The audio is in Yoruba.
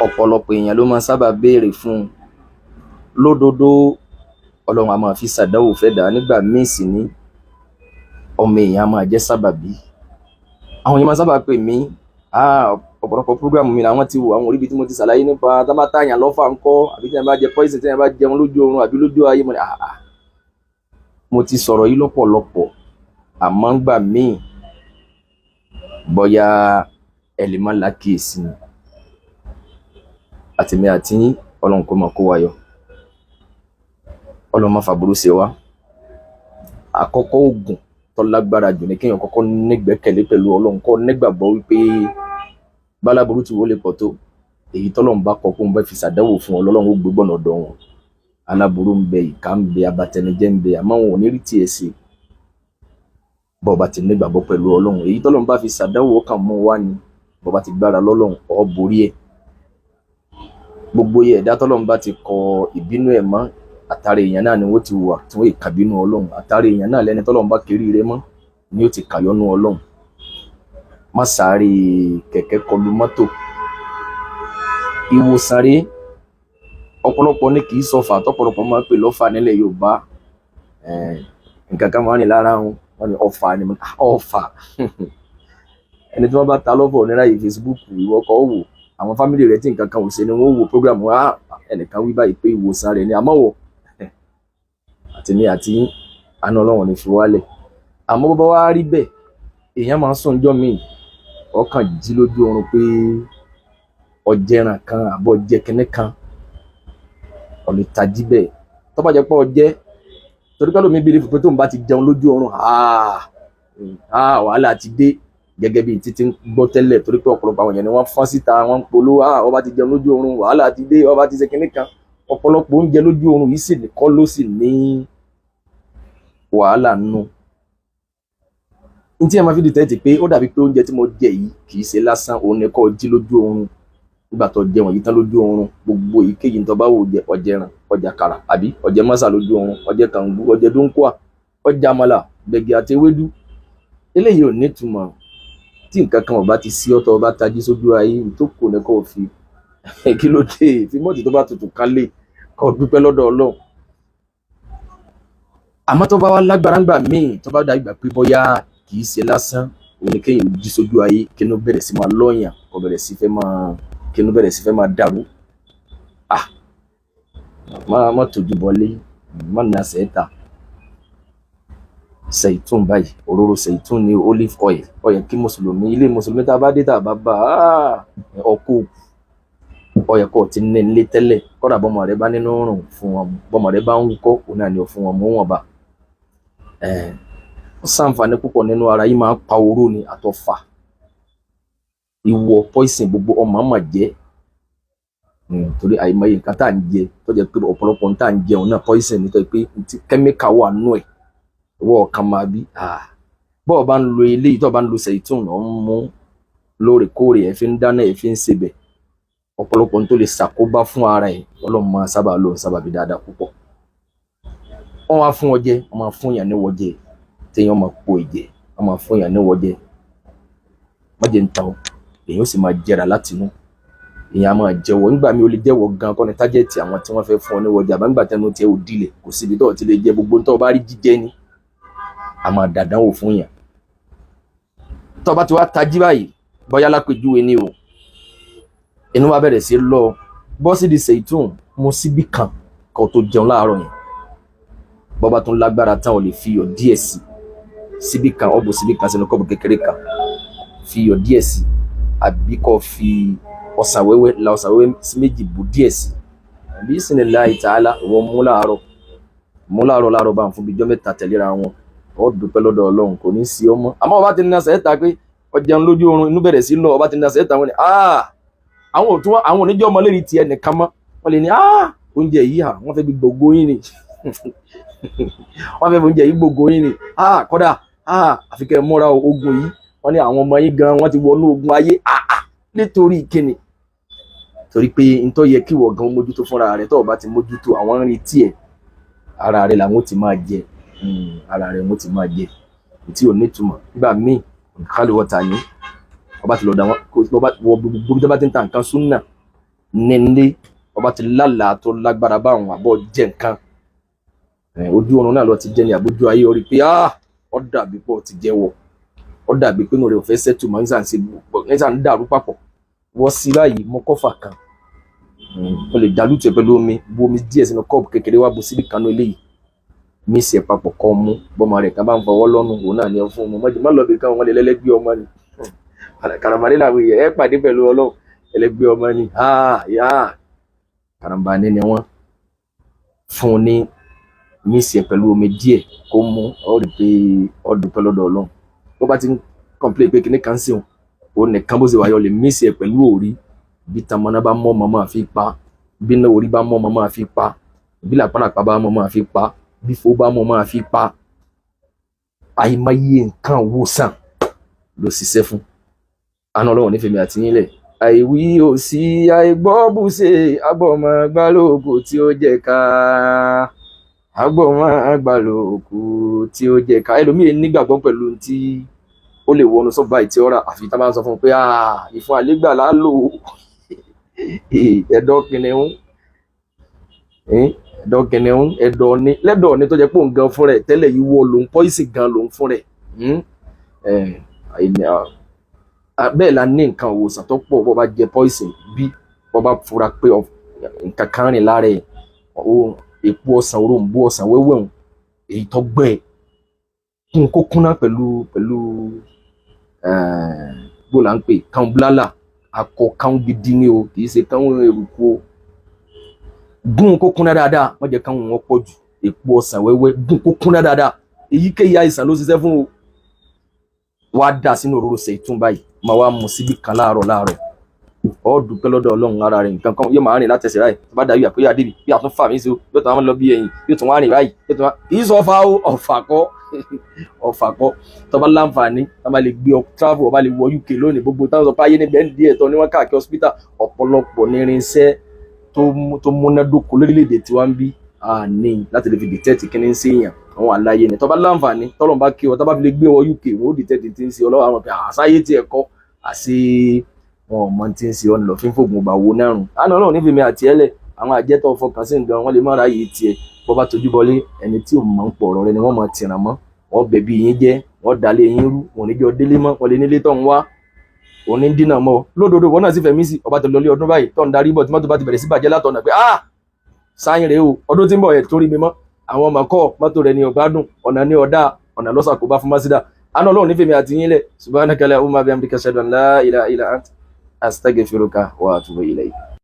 ọ̀pọ̀lọpọ̀ èèyàn ló máa sábà béèrè fún lódodo. Ọlọ́run a máa fi ṣàdánwò fẹ́ dà nígbà míì sì ní ọmọ èèyàn a máa jẹ́ sábàbí. Àwọn èèyàn máa sábà pè mí ọ̀pọ̀lọpọ̀ program mi làwọn ti wò, àwọn oríbi tí mo ti ṣàlàyé nípa tábàtàyàn lọ́fà ńkọ́, àbí tí wọ́n bá jẹ poison, tí wọ́n bá jẹun lójú oorun àbí lójú ayé. Mo ti sọ̀rọ̀ yìí lọ́pọ̀lọpọ̀, àmọ́ ńgbà míì bóyá ẹ lè má lákìyèsí ni. Àtèmi àti yín Ọlọ́run kó máa kó wa yọ, Ọlọ́run má fàbúrú ṣe wá. Àkọ́kọ́ oògùn tó lágbára jù ní kéèyàn kọ́kọ́ nígbẹ́kẹ̀lé pẹ̀lú Ọlọ́run, kó nígbàgbọ́ wípé báláburú tí wọ́n lè pọ̀ tó, èyí tọ́lọ́run bá kọ kó ń bá fi ṣàdánwò fún Ọlọ́run ó gbé gbọ́nà ọ̀dọ̀ wọn. Aláburú ń bẹ, ìkà ń bẹ, abatẹnijẹ́ ń bẹ, àmọ́ wọn ò ní rí tiẹ̀ sí bó bá ti nígbàgbọ́ pẹ̀lú Ọlọ́run. Èyí tọ́lọ́run bá fi ṣàdánwò kàn mú wá ni, bó bá ti gbára lọ́lọ́run ó borí ẹ̀. Gbogbo ẹ̀dá tọ́lọ́run bá ti kọ ìbínú ẹ̀ mọ́, àtàrí èèyàn náà ni wọ́n ti wà tí wọ́n ìkàbínú Ọlọ́run. Àtàrí èèyàn náà lẹ́ni tọ́lọ́run bá kiri rẹ mọ́ ni ó ti kàyọ́nú Ọlọ́run. Má sáré kẹ̀kẹ́ kọlu mọ́tò. Ìwòsàn rèé, ọ̀pọ̀lọpọ̀ ní kì í sọfà, tọ́pọ̀lọpọ̀ máa ń pè lọ́fà nílẹ̀ Yorùbá. Nǹkan kan máa ń rìn lára wọn ni ọfà ni ọfà. Ẹni tí wọ́n bá ta lọ́fọ̀ ní ráyè Facebook ìwọ kọ́ wò, àwọn fámìlì rẹ̀ tí nǹkan kan ò ṣe ni wọ́n wò program ẹnìkan wí báyìí pé ìwòsàn rẹ̀ ni. Àmọ́ wọ̀ àtèmi àti yín àánú Ọlọ́run ní fi wálẹ̀. Àmọ́ bó bá wá rí bẹ́ẹ̀, èèyàn máa ń sùn ọjọ́ míì ọkàn jí lójú oorun pé ọjẹ́ran kan àbọ̀ jẹ́ kinní kan, ọ̀lẹ́ tají bẹ́ẹ̀. Tó bá jẹ́ pé ọjẹ́, torí pé lómi bíi pé tóun bá ti jẹun lójú oorun wàhálà ti dé, gẹ́gẹ́ bí títí ń gbọ́ tẹ́lẹ̀, torí pé ọ̀pọ̀lọpọ̀ àwọn èèyàn ni wọ́n fọ́n síta, wọ́n ń polówó ó bá ti jẹun lójú oorun wàhálà ti dé, ó bá ti ṣe kinní kan. Ọ̀pọ̀lọpọ̀ oúnjẹ lójú oorun yìí sì kọ́ ló sì ní wàhálà nù. Ní tí ẹ máa fi dìtẹ́tì pé ó dàbí pé oúnjẹ tí mo jẹ yìí kì í ṣe lásán, òun ni kó jí lójú oorun. Nígbà tó jẹun yìí tán lójú oorun, gbogbo èyíkéyìí tó bá wò jẹ, ọjẹran, ọjà kàrà àbí ọjẹ mọ́sà lójú oorun, ọjẹ kàngú, ọjẹ dúnkúà, ọjà àmàlà, gbẹ̀gì àti ewédú. Eléyìí ò ní ìtumọ̀. Tí nǹkan kan ò bá ti sí ọ́ tó bá tají sójú ayé, tó kù ní kó fi kí ló dé fi mọ́tì tó bá tutù kálé kó dúpẹ́ lọ́dọ̀ Ọlọ́run. Àmọ́ tó bá wá lágbára ńgbà míì, tó bá dá ìgbà pé bóyá kì í ṣe lásán, òun ni kéèyàn jí sójú ayé, kínú bẹ̀rẹ̀ sí máa lọ́yàn, kínú bẹ̀rẹ̀ sí fẹ́ máa dàrú. Má tójú bọlé, má nà sẹ́ẹ̀ta. Zaitun báyìí, òróró Zaitun ní olive oil, ó yẹ kí mùsùlùmí, ilé mùsùlùmí tá a bá dé tá a bá bá ọkọ̀, ó yẹ kó ti ní ilé tẹ́lẹ̀. Kódà bọ́mọ rẹ bá nínú rùn fún wọn, bọ́mọ rẹ bá ń wúkọ́, òun náà ni ó fún wọn mú wọn bá. Ó ṣàǹfààní púpọ̀ nínú ara yìí, máa ń pa oró ni àtọ̀fà. Ìwọ poison gbogbo ọmọ àmà jẹ́, torí àìmọye nǹkan tá à ń jẹ tó jẹ́ pé ọ̀pọ̀lọpọ̀ nǹkan tá à ń jẹun náà poison ni, tó jẹ́ pé kẹ́míkà wà nínú ẹ̀. Ìwọ kan máa bí bọ́ọ̀ bá ń lo eléyìí, tó bá ń lo Zaitun náà ń mú lóòrèkóòrè, ẹ̀ fi ń dáná, ẹ̀ fi ń sebẹ̀, ọ̀pọ̀lọpọ̀ ní tó lè ṣàkóbá fún ara ẹ̀ Ọlọ́run máa sábà lò ń sábàbí dáadáa púpọ̀. Wọ́n wá fún ọjẹ́, wọ́n máa fún yàn níwọ̀ jẹ, téèyàn máa po ìjẹ, wọ́n máa fún yàn níwọ̀ jẹ. Má jẹ́ ń ta ọ́, èèyàn ó sì máa jẹrà látinú. Èèyàn á máa jẹ́wọ́, nígbà míì ó lè jẹ́wọ́ gan kọ́ ni tájẹ́ẹ̀tì àwọn tí wọ́n fẹ́ fún ọ níwọ̀ jẹ, àbá nígbà tẹnu tiẹ̀ ò dilẹ̀, kò síbi tó ti lè jẹ, gbogbo tó bá rí jíjẹ ni a máa dàdánwò fún yàn. Tó bá ti wá tají báyìí, bóyá lápèjúwe ni o, inú wa bẹ̀rẹ̀ sí lọ, bọ́ sí di Zaitun, mu síbí kan kó tó jẹun láàárọ̀ yẹn. Bó bá tún lágbára tán, o lè fi iyọ̀ díẹ̀ sí síbí kan, ó bù síbí kan sínú kọ́ọ̀bù kékeré kan, fi iyọ̀ díẹ̀ sí, àbí kó fi ọsàn wẹ́wẹ́, la ọsàn wẹ́wẹ́ sí méjì, bù díẹ̀ sí. Bismillahi ta'ala, ìwọ mú láàárọ̀ bá ń fún bí ijọ́ mẹ́ta tẹ̀léra wọn, ó dúpẹ́ lọ́dọ̀ Ọlọ́run, kò ní sí ọmọ. Àmọ́ ọba ti ní sẹ́ẹ̀ta pé ọjẹun lójú oorun, inú bẹ̀rẹ̀ sí lọ, ọba ti ní sẹ́ẹ̀ta wọn ni àwọn oníjọ́ ọmọ lérí tiẹ̀ nìkan mọ́, wọ́n lè ní oúnjẹ yìí wọ́n fẹ́ bí gbogbo yín ni wọ́n fẹ́ bí oúnjẹ yìí gbogbo yín ni kódà àfi kẹ́ ẹ múra ogun yìí, wọ́n ní àwọn ọmọ yín gan wọ́n ti wọnú ogun ayé. Nítorí kíni? Torí pé ntọ́ yẹ kí wọ́n gan mójútó fúnra rẹ̀, tó o bá ti mójútó, àwọn ń retí ẹ̀, ara rẹ̀ làwọn ti máa jẹ, ara rẹ̀ wọ́n ti máa jẹ, tí ò ní túmọ̀. Nígbà míì kálí wọ́ta ní ọba ti lọ dá wọn, gbogbo tó bá ti ń ta nǹkan súnà nílé ọba ti lálàá tó lágbára báwọn àbọ̀ jẹ́ nǹkan ojú ọ̀run náà lọ ti jẹ́ ní àbójú ayé orí pé ó dàbí pọ̀ ti jẹ́wọ́ ó dàbí pé inú rẹ̀ ò fẹ́ sẹ́tù mọ́ nísà ń dàrú papọ̀ wọ́n sí báyìí mọ́ kọ́fà kan o lè dàlútù ẹ̀ pẹ̀lú omi bu omi díẹ̀ sínú kọ́ọ̀bù kékeré wá bu síbí kanú eléyìí mísì ẹ̀ papọ̀ kọ́ mú bọ́mọ rẹ̀ kan bá ń fọwọ́ lọ́nu òun náà ni ẹ fún ọmọ mọ́jú má lọ bí káwọn wọn lè lẹ́lẹ́gbẹ́ ọmọ ni karambani làwọn èèyàn ẹ pàdé pẹ̀lú ọlọ́run ẹlẹ́gbẹ́ ọmọ ni karambani ni wọ́n fún un ní mísì ẹ̀ pẹ̀lú omi díẹ̀ kó mú ọ rí pé ọdún pẹ́ lọ́dọ̀ ọlọ́run bó bá ti ń kọ̀m̀plé pé kíní kan sí òun nìkan bó ṣe wáyọ̀ lè mísì ẹ̀ pẹ̀lú òrí bí tamọ́ná bá mọ́ ọmọ máa fi pa bí náà orí bá mọ́ ọmọ máa fi pa bí làpálàpá bá mọ́ máa fi pa bí fo bá mọ́ máa fi pa àìmọye nǹkan wòsàn ló ṣiṣẹ́ fún àná ọlọ́run nífẹ̀ẹ́ mi àti yín lẹ̀ àìwí òsì àìgbọ́ bùṣe agbọ̀mọ̀ gbálòkù tí ó jẹ́ ká agbọ̀mọ̀ gbálòkù tí ó jẹ́ ká ẹlòmíì nígbàgbọ́ pẹ̀lú tí ó lè wọnú sọ́ọ̀bù báyìí tí ó rà àfi tá a bá ń sọ fún un pé ìfún àlégbà lálò ẹ̀dọ̀ kìnìún ẹ̀dọ̀ ni lẹ́dọ̀ ni tó jẹ́ pé òun gan fún rẹ̀ tẹ́lẹ̀ yìí wọ́ lòun pọ́ìsì gan lòun fún rẹ̀ bẹ́ẹ̀ la ní nǹkan òwòsàn tó pọ̀ bọ́ bá jẹ pọ́ìsì bí bọ́ bá fura pé nǹkan kan rìn lára ẹ̀ èpo ọsàn òrombó ọsàn wẹ́wẹ́ òun èyí tó gbẹ kún kó kúnná pẹ̀lú bó là ń pè káwọn búlálà akọ káwọn gidi ni o kì í ṣe káwọn eruku o gún kó kúnná dáadáa wọ́n jẹ́ káwọn wọn pọ̀ jù èpo ọsàn wẹ́wẹ́ gún kó kúnná dáadáa èyíkéyìí àìsàn ló ṣiṣẹ́ fún o wá dà sínú òróró Zaitun báyìí máa wá mu síbí kan láàárọ̀ ó dúpẹ́ lọ́dọ̀ ọlọ́run ara rẹ̀ nǹkan kan yóò máa rìn látẹsẹ̀ báyìí tó bá dàbí àpéyà débi bí àtún fà mí sí o yóò tún wá lọ bí ẹ̀yìn yóò tún wá rìn báyìí yóò tún wá kì í sọ ọ̀fà kọ́ tó bá láǹfààní tó bá lè gbé ọ travel ọba lè wọ UK lónìí gbogbo táwọn sọ pé ayé níbẹ̀ ń di ẹ̀tọ́ ní wọ́n káàkiri hospital ọ̀pọ̀lọpọ̀ ní irinṣẹ́ tó múnádóko lórílẹ̀‐èdè tí wọ́n ń bí ní láti lè fi dìtẹ́ẹ̀tì kí ní ń ṣèyàn àwọn àlàyé ni tó bá láǹfààní tọ́lọ́run bá kí ọ tó bá fi lè gbé ọ UK wọ́n ó dìtẹ́ẹ̀tì tí ń ṣe ọlọ́wọ́ àwọn pé àṣàyé tí ẹ̀kọ́ àṣe wọn ò mọ tí ń ṣe ọ̀nà lọ́fín fògùn ọba wo náà rùn àná ọlọ́run nífẹ̀ẹ́ mi àti ẹlẹ̀ àwọn àjẹtọ̀ fọkàn sí nǹkan wọn lè má ráyè tiẹ̀ bọ́ bá tójú bọlé ẹni tí ò mọ̀ ń pọ̀ ọ̀rọ̀ rẹ ni wọ́n mọ̀ tìràn mọ́ wọ́n bẹ̀bí yín jẹ́ wọ́n dalẹ̀ yín rú wọn níjọ́ délé mọ́ wọn lè nílé tó ń wá òun ní dínà mọ́ lódodo wọn náà sì fẹ̀mí sí ọba tó lọlé ọdún báyìí tó ń darí bọ̀ tí mọ́tò bá ti bẹ̀rẹ̀ sí bàjẹ́ látọ̀nà pé sáyìn rèé o ọdún tí ń bọ̀ ẹ̀ torí mi mọ́ àwọn ọmọ kọ́ mọ́tò rẹ̀ ní ọ̀gbádùn ọ̀nà ní ọ̀dà ọ̀nà lọ́sà kò bá fún mọ́sídà àná ọlọ́run nífẹ̀ẹ́ mi àti yín lẹ̀ subhanaka allahumma bihamdika ashhadu an la ilaha illa anta astaghfiruka wa atubu ilayk.